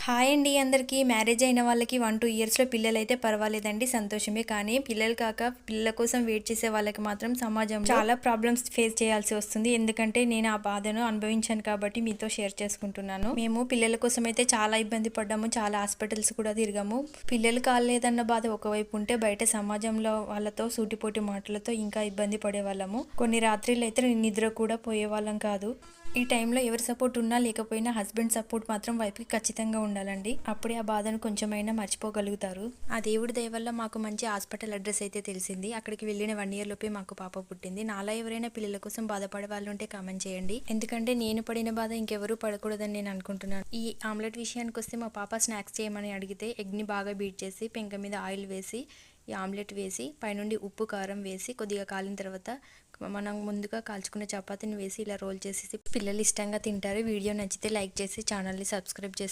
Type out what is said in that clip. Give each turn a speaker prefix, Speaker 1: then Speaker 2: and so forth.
Speaker 1: Hi అండి అందరికీ. Marriage అయిన వాళ్ళకి 1-2 ఇయర్స్‌లో పిల్లలైతే పర్వాలేదండి, సంతోషమే. కానీ పిల్లలు కాక పిల్లల కోసం వెయిట్ చేసే వాళ్ళకి మాత్రం సమాజంలో చాలా ప్రాబ్లమ్స్ ఫేస్ చేయాల్సి వస్తుంది. ఎందుకంటే నేను ఆ బాధను అనుభవించాను కాబట్టి మీతో షేర్ చేసుకుంటున్నాను. మేము పిల్లల కోసం అయితే చాలా ఇబ్బంది పడ్డాము. చాలా హాస్పిటల్స్ కూడా తిరిగాము. పిల్లలు కాలేదన్న బాధ ఒకవైపు ఉంటే, బయట సమాజంలో వాళ్ళతో సూటిపోటి మాటలతో ఇంకా ఇబ్బంది పడేవాళ్ళము. కొన్ని రాత్రులు అయితే నిద్ర కూడా పోయేవాళ్ళం కాదు. ఈ టైంలో ఎవరి సపోర్ట్ ఉన్నా లేకపోయినా హస్బెండ్ సపోర్ట్ మాత్రం వైఫ్‌కి ఖచ్చితంగా ఉండాలండి. అప్పుడే ఆ బాధను కొంచెమైనా మర్చిపోగలుగుతారు. ఆ దేవుడి దయ వల్ల మాకు మంచి హాస్పిటల్ అడ్రస్ అయితే తెలిసింది. అక్కడికి వెళ్ళిన 1 ఇయర్ లోపే మాకు పాప పుట్టింది. నాలా ఎవరైనా పిల్లల కోసం బాధపడే వాళ్ళు ఉంటే కామెంట్ చేయండి. ఎందుకంటే నేను పడిన బాధ ఇంకెవరూ పడకూడదని నేను అనుకుంటున్నాను. ఈ ఆమ్లెట్ విషయానికి వస్తే, మా పాప స్నాక్స్ చేయమని అడిగితే ఎగ్‌ని బాగా బీట్ చేసి పెంక మీద ఆయిల్ వేసి ఈ ఆమ్లెట్ వేసి పైనుండి ఉప్పు కారం వేసి కొద్దిగా కాలిన తర్వాత మనం ముందుగా కాల్చుకున్న చపాతీని వేసి ఇలా రోల్ చేసేసి పిల్లలు ఇష్టంగా తింటారు. వీడియో నచ్చితే లైక్ చేసి ఛానల్ని సబ్స్క్రైబ్ చేసి